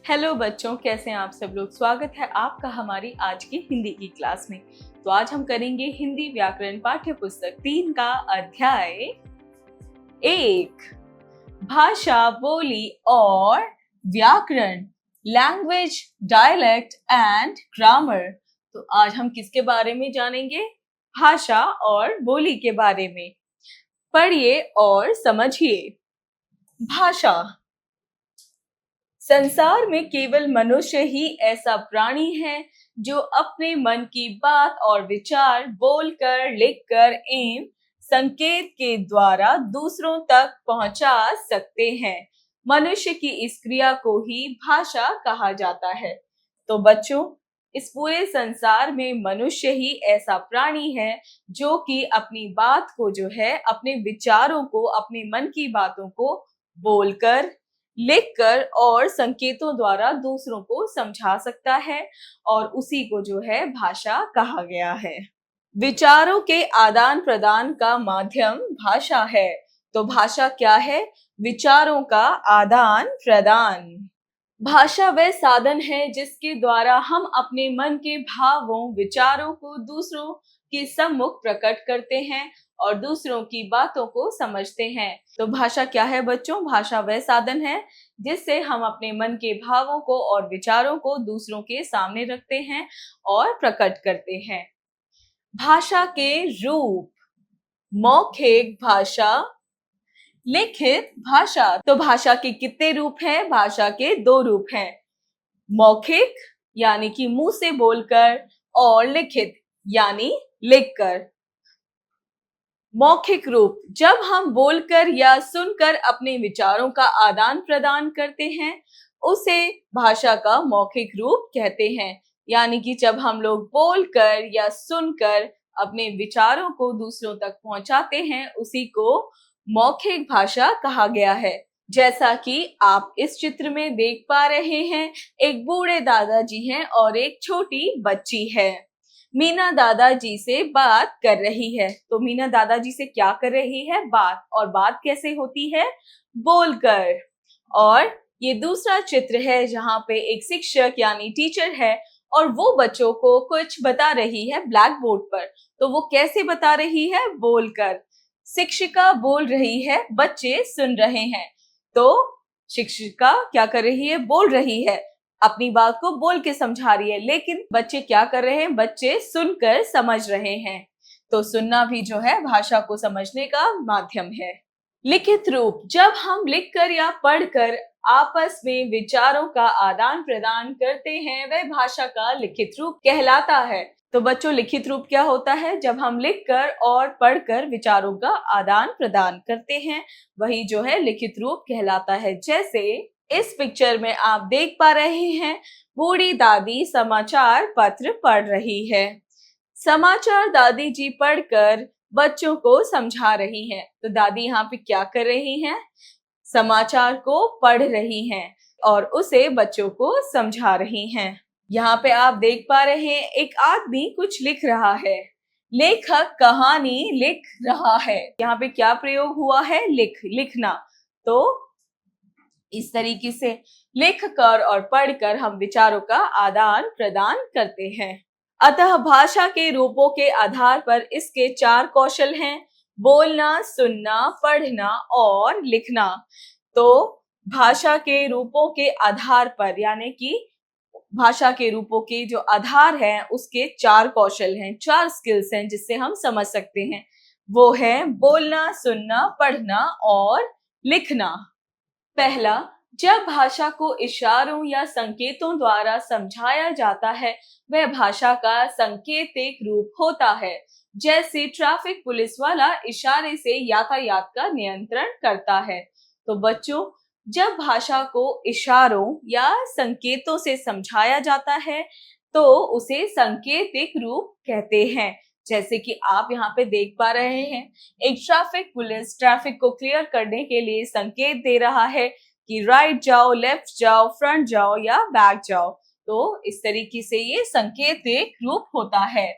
Hello बच्चों, कैसे हैं आप सब लोग। स्वागत है आपका हमारी आज की हिंदी की क्लास में। तो आज हम करेंगे हिंदी व्याकरण पाठ्य पुस्तक 3 का अध्याय 1, भाषा, बोली और व्याकरण, लैंग्वेज, डायलेक्ट एंड ग्रामर। तो आज हम किसके बारे में जानेंगे? भाषा और बोली के बारे में। पढ़िए और समझिए। भाषा। संसार में केवल मनुष्य ही ऐसा प्राणी है जो अपने मन की बात और विचार बोलकर, लिखकर एवं संकेत के द्वारा दूसरों तक पहुंचा सकते हैं। मनुष्य की इस क्रिया को ही भाषा कहा जाता है। तो बच्चों, इस पूरे संसार में मनुष्य ही ऐसा प्राणी है जो कि अपनी बात को अपने विचारों को, अपने मन की बातों को बोलकर, लिखकर और संकेतों द्वारा दूसरों को समझा सकता है, और उसी को भाषा कहा गया है। विचारों के आदान प्रदान का माध्यम भाषा है। तो भाषा क्या है? विचारों का आदान प्रदान। भाषा वह साधन है जिसके द्वारा हम अपने मन के भावों, विचारों को दूसरों के सम्मुख प्रकट करते हैं और दूसरों की बातों को समझते हैं। तो भाषा क्या है बच्चों? भाषा वह साधन है जिससे हम अपने मन के भावों को और विचारों को दूसरों के सामने रखते हैं और प्रकट करते हैं। भाषा के रूप: मौखिक भाषा, लिखित भाषा। तो भाषा के कितने रूप हैं? भाषा के 2 रूप हैं, मौखिक यानी कि मुंह से बोलकर, और लिखित यानी लिखकर। मौखिक रूप: जब हम बोलकर या सुनकर अपने विचारों का आदान प्रदान करते हैं उसे भाषा का मौखिक रूप कहते हैं। यानी कि जब हम लोग बोलकर या सुनकर अपने विचारों को दूसरों तक पहुंचाते हैं उसी को मौखिक भाषा कहा गया है। जैसा कि आप इस चित्र में देख पा रहे हैं, एक बूढ़े दादाजी हैं और एक छोटी बच्ची है। मीना दादाजी से बात कर रही है। तो मीना दादाजी से क्या कर रही है? बात। और बात कैसे होती है? बोलकर। और ये दूसरा चित्र है जहाँ पे एक शिक्षक यानी टीचर है और वो बच्चों को कुछ बता रही है ब्लैक बोर्ड पर। तो वो कैसे बता रही है? बोलकर। शिक्षिका बोल रही है, बच्चे सुन रहे हैं। तो शिक्षिका क्या कर रही है? बोल रही है, अपनी बात को बोल के समझा रही है, लेकिन बच्चे क्या कर रहे हैं? बच्चे सुनकर समझ रहे हैं। तो सुनना भी भाषा को समझने का माध्यम है। लिखित रूप: जब हम लिखकर या पढ़कर आपस में विचारों का आदान प्रदान करते हैं वह भाषा का लिखित रूप कहलाता है। तो बच्चों, लिखित रूप क्या होता है? जब हम लिखकर और पढ़कर विचारों का आदान प्रदान करते हैं वही लिखित रूप कहलाता है। जैसे इस पिक्चर में आप देख पा रहे हैं, बूढ़ी दादी समाचार पत्र पढ़ रही है। समाचार दादी जी पढ़कर बच्चों को समझा रही हैं। तो दादी यहाँ पे क्या कर रही हैं? समाचार को पढ़ रही हैं और उसे बच्चों को समझा रही हैं। यहाँ पे आप देख पा रहे हैं एक आदमी कुछ लिख रहा है। लेखक कहानी लिख रहा है। यहाँ पे क्या प्रयोग हुआ है? लिखना। तो इस तरीके से लिखकर और पढ़कर हम विचारों का आदान प्रदान करते हैं। अतः भाषा के रूपों के आधार पर इसके 4 कौशल हैं: बोलना, सुनना, पढ़ना और लिखना। तो भाषा के रूपों के आधार पर, यानी कि भाषा के रूपों के जो आधार हैं उसके 4 कौशल हैं, 4 स्किल्स हैं जिससे हम समझ सकते हैं। वो है बोलना, सुनना, पढ़ना और लिखना। पहला, जब भाषा को इशारों या संकेतों द्वारा समझाया जाता है वह भाषा का संकेतिक रूप होता है। जैसे ट्रैफिक पुलिस वाला इशारे से यातायात का नियंत्रण करता है। तो बच्चों, जब भाषा को इशारों या संकेतों से समझाया जाता है तो उसे संकेतिक रूप कहते हैं। जैसे कि आप यहाँ पे देख पा रहे हैं, एक ट्रैफिक पुलिस ट्रैफिक को क्लियर करने के लिए संकेत दे रहा है कि राइट जाओ, लेफ्ट जाओ, फ्रंट जाओ या बैक जाओ। तो इस तरीके से ये संकेतिक रूप होता है।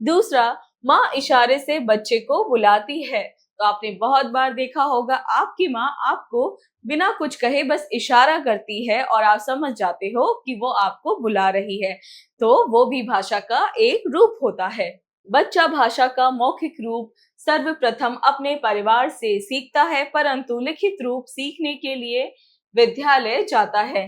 दूसरा, माँ इशारे से बच्चे को बुलाती है। तो आपने बहुत बार देखा होगा आपकी माँ आपको बिना कुछ कहे बस इशारा करती है और आप समझ जाते हो कि वो आपको बुला रही है, तो वो भी भाषा का एक रूप होता है। बच्चा भाषा का मौखिक रूप सर्वप्रथम अपने परिवार से सीखता है, परंतु लिखित रूप सीखने के लिए विद्यालय जाता है।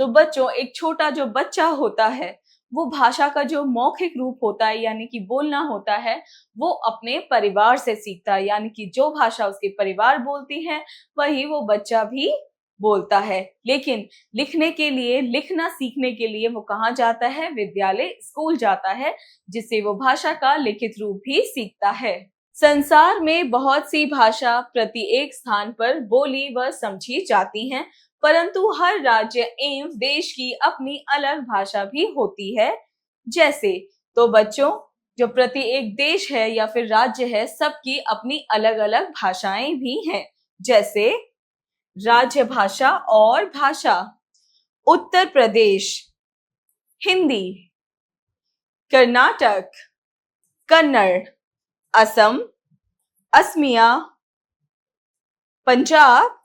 तो बच्चों, एक छोटा जो बच्चा होता है वो भाषा का जो मौखिक रूप होता है यानी कि बोलना होता है वो अपने परिवार से सीखता है, यानी कि जो भाषा उसके परिवार बोलती है वही वो बच्चा भी बोलता है। लेकिन लिखने के लिए, लिखना सीखने के लिए वो कहाँ जाता है? विद्यालय, स्कूल जाता है, जिससे वो भाषा का लिखित रूप भी सीखता है। संसार में बहुत सी भाषा प्रत्येक स्थान पर बोली व समझी जाती हैं, परंतु हर राज्य एवं देश की अपनी अलग भाषा भी होती है। जैसे, तो बच्चों, जो प्रत्येक देश है या फिर राज्य है, सबकी अपनी अलग अलग भाषाएं भी हैं। जैसे राज्य भाषा और भाषा: उत्तर प्रदेश हिंदी, कर्नाटक कन्नड़, असम असमिया, पंजाब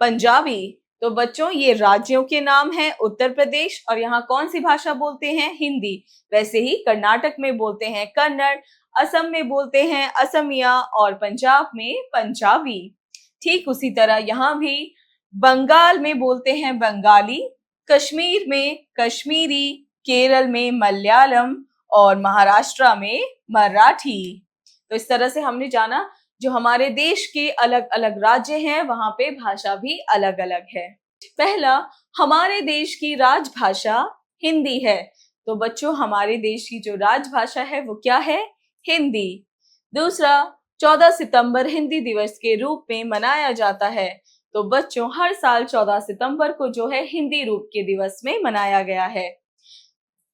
पंजाबी। तो बच्चों, ये राज्यों के नाम हैं। उत्तर प्रदेश, और यहाँ कौन सी भाषा बोलते हैं? हिंदी। वैसे ही कर्नाटक में बोलते हैं कन्नड़, असम में बोलते हैं असमिया और पंजाब में पंजाबी। ठीक उसी तरह यहाँ भी बंगाल में बोलते हैं बंगाली, कश्मीर में कश्मीरी, केरल में मलयालम और महाराष्ट्र में मराठी। तो इस तरह से हमने जाना जो हमारे देश के अलग अलग राज्य हैं वहां पे भाषा भी अलग अलग है। पहला, हमारे देश की राजभाषा हिंदी है। तो बच्चों, हमारे देश की जो राजभाषा है वो क्या है? हिंदी। दूसरा, 14 सितंबर हिंदी दिवस के रूप में मनाया जाता है। तो बच्चों, हर साल 14 सितंबर को जो है हिंदी रूप के दिवस में मनाया गया है।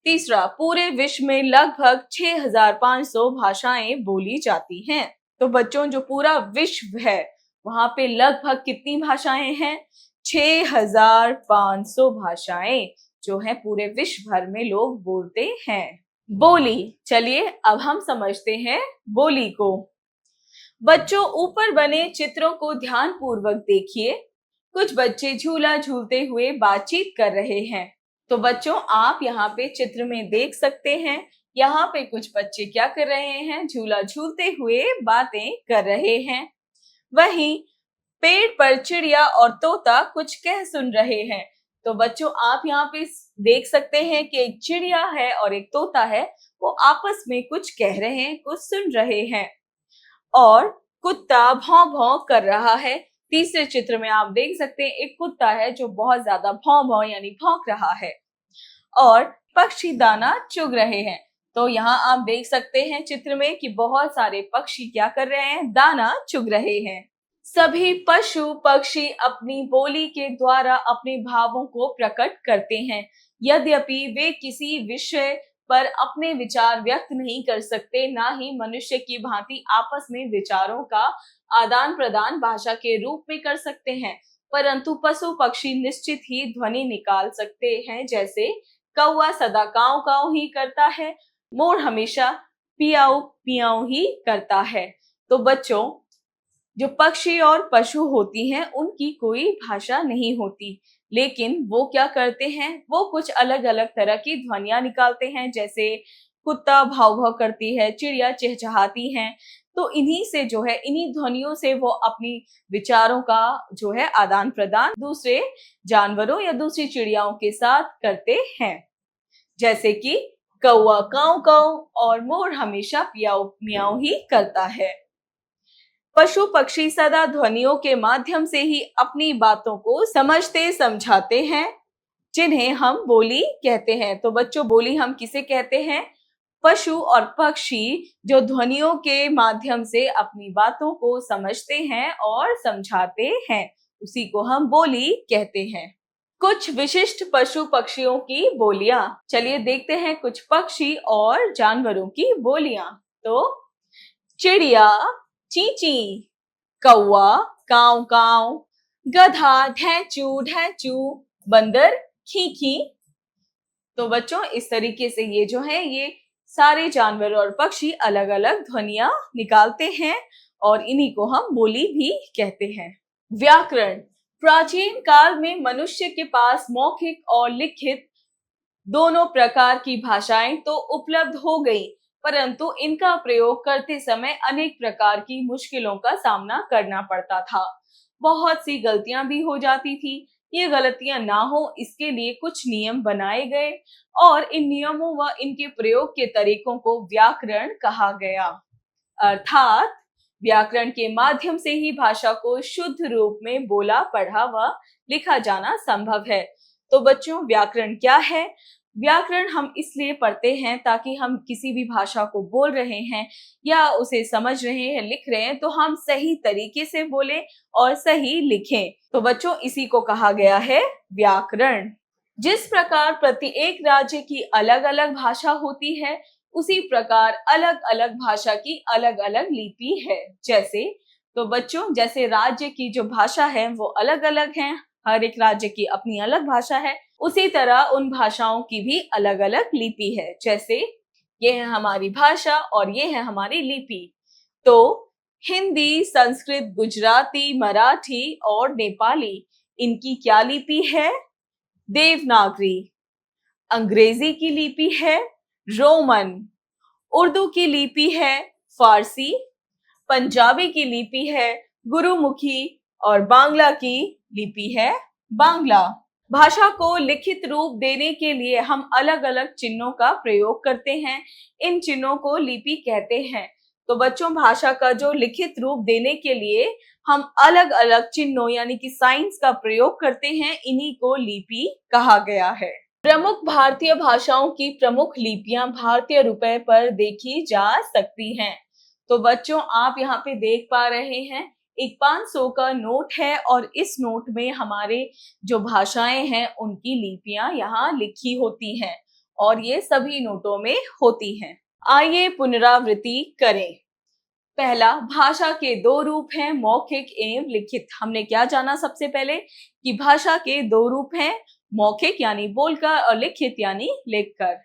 तीसरा, पूरे विश्व में लगभग 6500 भाषाएं बोली जाती हैं। तो बच्चों, जो पूरा विश्व है वहां पे लगभग कितनी भाषाएं हैं? 6500 भाषाएं जो है पूरे विश्व भर में लोग बोलते हैं। बोली, चलिए अब हम समझते हैं बोली को। बच्चों, ऊपर बने चित्रों को ध्यान पूर्वक देखिए। कुछ बच्चे झूला झूलते हुए बातचीत कर रहे हैं। तो बच्चों, आप यहाँ पे चित्र में देख सकते हैं, यहाँ पे कुछ बच्चे क्या कर रहे हैं? झूला झूलते हुए बातें कर रहे हैं। वहीं पेड़ पर चिड़िया और तोता कुछ कह सुन रहे हैं। तो बच्चों, आप यहाँ पे देख सकते हैं कि एक चिड़िया है और एक तोता है, वो आपस में कुछ कह रहे हैं, कुछ सुन रहे हैं। और कुत्ता भौं भौं कर रहा है। तीसरे चित्र में आप देख सकते हैं एक कुत्ता है जो बहुत ज्यादा भौं भौं यानी भौंक रहा है। और पक्षी दाना चुग रहे हैं। तो यहाँ आप देख सकते हैं चित्र में कि बहुत सारे पक्षी क्या कर रहे हैं? दाना चुग रहे हैं। सभी पशु पक्षी अपनी बोली के द्वारा अपने भावों को प्रकट करते हैं। यद्यपि वे किसी विषय पर अपने विचार व्यक्त नहीं कर सकते, ना ही मनुष्य की भांति आपस में विचारों का आदान प्रदान भाषा के रूप में कर सकते हैं, परंतु पशु पक्षी निश्चित ही ध्वनि निकाल सकते हैं। जैसे कौवा सदा काऊ काऊ ही करता है, मोर हमेशा पियाऊ पियाऊ ही करता है। तो बच्चों, जो पक्षी और पशु होती हैं उनकी कोई भाषा नहीं होती, लेकिन वो क्या करते हैं? वो कुछ अलग अलग तरह की ध्वनियां निकालते हैं। जैसे कुत्ता भाव भाव करती है, चिड़िया चहचहाती हैं। तो इन्हीं से जो है, इन्हीं ध्वनियों से वो अपनी विचारों का जो है आदान प्रदान दूसरे जानवरों या दूसरी चिड़ियाओं के साथ करते हैं। जैसे कि कौवा काऊ काऊ और मोर हमेशा पियाऊ मियाऊ ही करता है। पशु पक्षी सदा ध्वनियों के माध्यम से ही अपनी बातों को समझते समझाते हैं, जिन्हें हम बोली कहते हैं। तो बच्चों, बोली हम किसे कहते हैं? पशु और पक्षी जो ध्वनियों के माध्यम से अपनी बातों को समझते हैं और समझाते हैं, उसी को हम बोली कहते हैं। कुछ विशिष्ट पशु पक्षियों की बोलियां। चलिए देखते हैं कुछ पक्षी और जानवरों की बोलियां। तो चिड़िया ची ची, कौवा काऊ काऊ, गधा ढैचू ढैचू, बंदर खी खी। तो बच्चों, इस तरीके से ये जो है ये सारे जानवर और पक्षी अलग अलग ध्वनियां निकालते हैं और इन्हीं को हम बोली भी कहते हैं। व्याकरण। प्राचीन काल में मनुष्य के पास मौखिक और लिखित दोनों प्रकार की भाषाएं तो उपलब्ध हो गई, परंतु इनका प्रयोग करते समय अनेक प्रकार की मुश्किलों का सामना करना पड़ता था। बहुत सी गलतियां भी हो जाती थी। ये गलतियां ना हो इसके लिए कुछ नियम बनाए गए और इन नियमों व इनके प्रयोग के तरीकों को व्याकरण कहा गया। अर्थात व्याकरण के माध्यम से ही भाषा को शुद्ध रूप में बोला, पढ़ा व लिखा जाना संभव है। तो बच्चों, व्याकरण क्या है? व्याकरण हम इसलिए पढ़ते हैं ताकि हम किसी भी भाषा को बोल रहे हैं या उसे समझ रहे हैं, लिख रहे हैं, तो हम सही तरीके से बोलें और सही लिखें। तो बच्चों, इसी को कहा गया है व्याकरण। जिस प्रकार प्रत्येक राज्य की अलग अलग भाषा होती है, उसी प्रकार अलग अलग भाषा की अलग अलग लिपि है। तो बच्चों, जैसे राज्य की जो भाषा है वो अलग अलग है, हर एक राज्य की अपनी अलग भाषा है, उसी तरह उन भाषाओं की भी अलग अलग लिपि है। जैसे ये है हमारी भाषा और ये है हमारी लिपि। तो हिंदी, संस्कृत, गुजराती, मराठी और नेपाली, इनकी क्या लिपि है? देवनागरी। अंग्रेजी की लिपि है रोमन। उर्दू की लिपि है फारसी। पंजाबी की लिपि है गुरुमुखी और बांग्ला की लिपि है बांग्ला। भाषा को लिखित रूप देने के लिए हम अलग अलग चिन्हों का प्रयोग करते हैं। इन चिन्हों को लिपि कहते हैं। तो बच्चों, भाषा का जो लिखित रूप देने के लिए हम अलग अलग चिन्हों यानी कि साइंस का प्रयोग करते हैं, इन्हीं को लिपि कहा गया है। प्रमुख भारतीय भाषाओं की प्रमुख लिपियां भारतीय रुपए पर देखी जा सकती हैं। तो बच्चों, आप यहाँ पे देख पा रहे हैं एक 500 का नोट है और इस नोट में हमारे जो भाषाएं हैं उनकी लिपियां यहाँ लिखी होती हैं और ये सभी नोटों में होती हैं। आइए पुनरावृत्ति करें। पहला, भाषा के दो रूप हैं, मौखिक एवं लिखित। हमने क्या जाना सबसे पहले कि भाषा के दो रूप हैं, मौखिक यानी बोलकर और लिखित यानी लिखकर।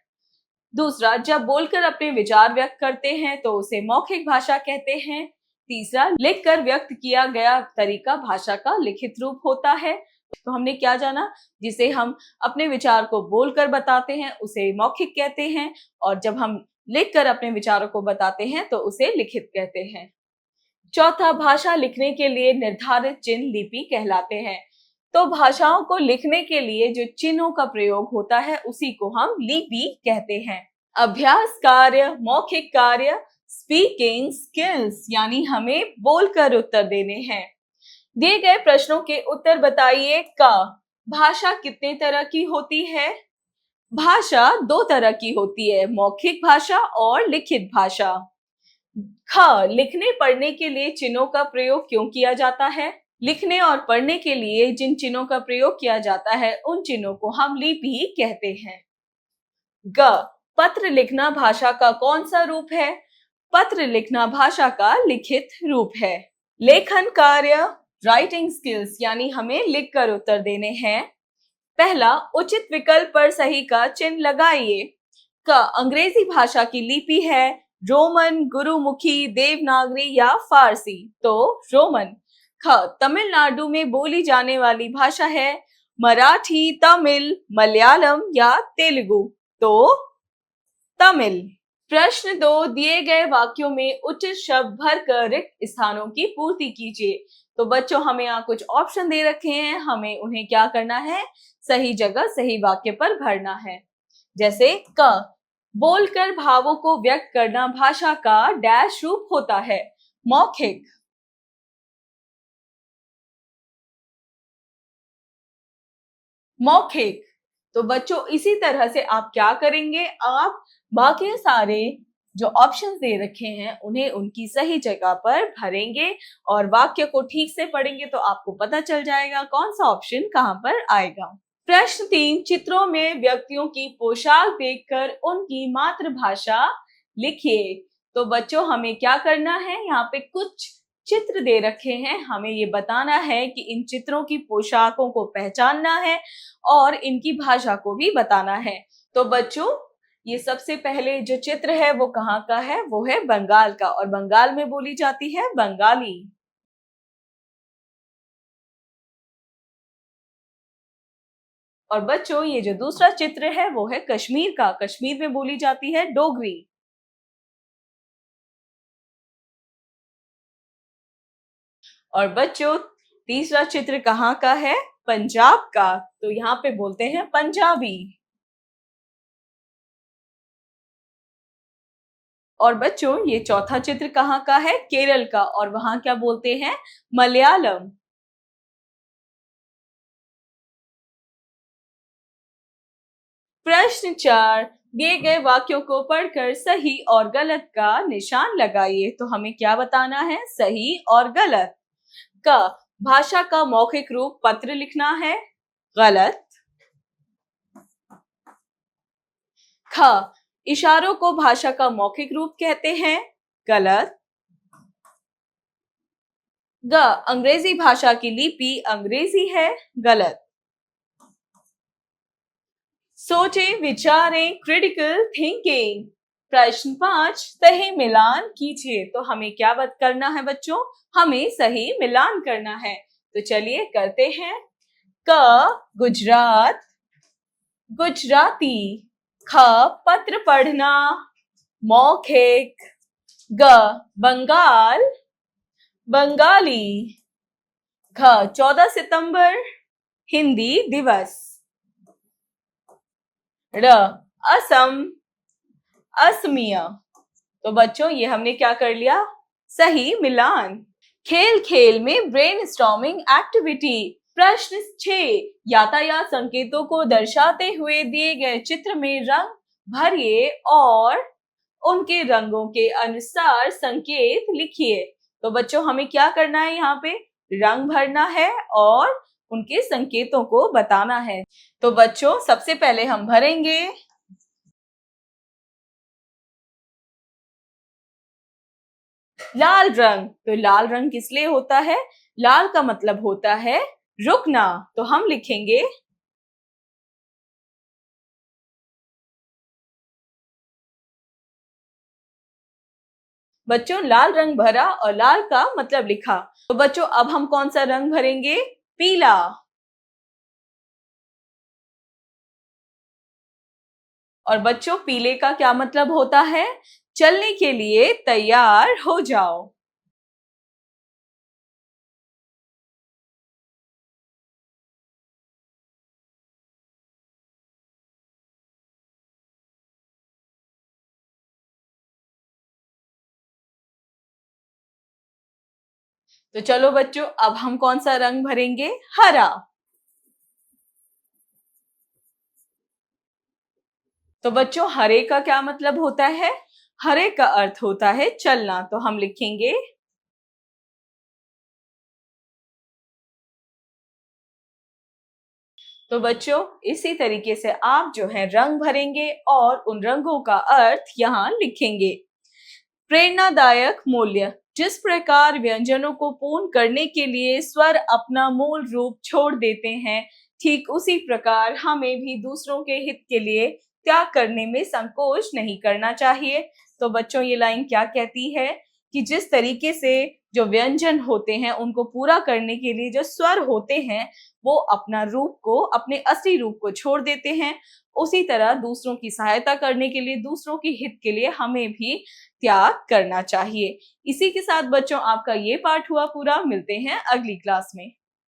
दूसरा, जब बोलकर अपने विचार व्यक्त करते हैं तो उसे मौखिक भाषा कहते हैं। तीसरा, लिखकर व्यक्त किया गया तरीका भाषा का लिखित रूप होता है। तो हमने क्या जाना, जिसे हम अपने विचार को बोलकर बताते हैं उसे मौखिक कहते हैं और जब हम लिखकर अपने विचारों को बताते हैं तो उसे लिखित कहते हैं। चौथा, भाषा लिखने के लिए निर्धारित चिन्ह लिपि कहलाते हैं। तो भाषाओं को लिखने के लिए जो चिन्हों का प्रयोग होता है उसी को हम लिपि कहते हैं। अभ्यास कार्य, मौखिक कार्य, स्पीकिंग स्किल्स, यानी हमें बोलकर उत्तर देने हैं। दिए गए प्रश्नों के उत्तर बताइए। का भाषा कितने तरह की होती है? भाषा दो तरह की होती है, मौखिक भाषा और लिखित भाषा। ख, लिखने पढ़ने के लिए चिन्हों का प्रयोग क्यों किया जाता है? लिखने और पढ़ने के लिए जिन चिन्हों का प्रयोग किया जाता है उन चिन्हों को हम लिपि कहते हैं। ग, पत्र लिखना भाषा का कौन सा रूप है? पत्र लिखना भाषा का लिखित रूप है। लेखन कार्य, राइटिंग स्किल्स, यानी हमें लिखकर उत्तर देने हैं। पहला, उचित विकल्प पर सही का चिन्ह लगाइए। क, अंग्रेजी भाषा की लिपि है रोमन, गुरुमुखी, देवनागरी या फारसी। तो रोमन। ख, तमिलनाडु में बोली जाने वाली भाषा है मराठी, तमिल, मलयालम या तेलुगु। तो तमिल। प्रश्न 2, दिए गए वाक्यों में उचित शब्द भरकर रिक्त स्थानों की पूर्ति कीजिए। तो बच्चों, हमें यहाँ कुछ ऑप्शन दे रखे हैं, हमें उन्हें क्या करना है? सही जगह सही वाक्य पर भरना है। जैसे क, बोलकर भावों को व्यक्त करना भाषा का डैश रूप होता है, मौखिक। मौखिक। तो बच्चों, इसी तरह से आप क्या करेंगे, आप बाकी सारे जो ऑप्शंस दे रखे हैं उन्हें उनकी सही जगह पर भरेंगे और वाक्य को ठीक से पढ़ेंगे तो आपको पता चल जाएगा कौन सा ऑप्शन कहां पर आएगा। प्रश्न 3, चित्रों में व्यक्तियों की पोशाक देखकर उनकी मातृभाषा लिखिए। तो बच्चों, हमें क्या करना है, यहाँ पे कुछ चित्र दे रखे हैं, हमें ये बताना है कि इन चित्रों की पोशाकों को पहचानना है और इनकी भाषा को भी बताना है। तो बच्चों, ये सबसे पहले जो चित्र है वो कहाँ का है? वो है बंगाल का, और बंगाल में बोली जाती है बंगाली। और बच्चों ये जो दूसरा चित्र है वो है कश्मीर का, कश्मीर में बोली जाती है डोगरी। और बच्चों तीसरा चित्र कहाँ का है? पंजाब का, तो यहाँ पे बोलते हैं पंजाबी। और बच्चों ये चौथा चित्र कहाँ का है? केरल का, और वहां क्या बोलते हैं? मलयालम। प्रश्न 4, दिए गए वाक्यों को पढ़कर सही और गलत का निशान लगाइए। तो हमें क्या बताना है? सही और गलत। क, भाषा का मौखिक रूप पत्र लिखना है, गलत। ख, इशारों को भाषा का मौखिक रूप कहते हैं, गलत। ग, अंग्रेजी भाषा की लिपि अंग्रेजी है, गलत। सोचें, विचारें, क्रिटिकल थिंकिंग। प्रश्न 5, सही मिलान कीजिए। तो हमें क्या करना है बच्चों? हमें सही मिलान करना है। तो चलिए करते हैं। क, गुजरात, गुजराती। ख, पत्र पढ़ना, मौखिक। ग, बंगाल, बंगाली। घ, 14 सितंबर, हिंदी दिवस। र, असम, असमिया। तो बच्चों ये हमने क्या कर लिया? सही मिलान। खेल खेल में ब्रेनस्टॉर्मिंग एक्टिविटी। प्रश्न 6, यातायात संकेतों को दर्शाते हुए दिए गए चित्र में रंग भरिए और उनके रंगों के अनुसार संकेत लिखिए। तो बच्चों हमें क्या करना है? यहाँ पे रंग भरना है और उनके संकेतों को बताना है। तो बच्चों सबसे पहले हम भरेंगे लाल रंग। तो लाल रंग किस लिए होता है? लाल का मतलब होता है रुकना। तो हम लिखेंगे बच्चों लाल रंग भरा और लाल का मतलब लिखा। तो बच्चों अब हम कौन सा रंग भरेंगे? पीला। और बच्चों पीले का क्या मतलब होता है? चलने के लिए तैयार हो जाओ। तो चलो बच्चों अब हम कौन सा रंग भरेंगे? हरा। तो बच्चों हरे का क्या मतलब होता है? हरे का अर्थ होता है चलना। तो हम लिखेंगे तो बच्चों इसी तरीके से आप जो है रंग भरेंगे और उन रंगों का अर्थ यहाँ लिखेंगे। प्रेरणादायक मूल्य। जिस प्रकार व्यंजनों को पूर्ण करने के लिए स्वर अपना मूल रूप छोड़ देते हैं, ठीक उसी प्रकार हमें भी दूसरों के हित के लिए त्याग करने में संकोच नहीं करना चाहिए। तो बच्चों ये लाइन क्या कहती है कि जिस तरीके से जो व्यंजन होते हैं उनको पूरा करने के लिए जो स्वर होते हैं वो अपना रूप को, अपने असली रूप को छोड़ देते हैं, उसी तरह दूसरों की सहायता करने के लिए, दूसरों के हित के लिए हमें भी त्याग करना चाहिए। इसी के साथ बच्चों आपका ये पाठ हुआ पूरा। मिलते हैं अगली क्लास में।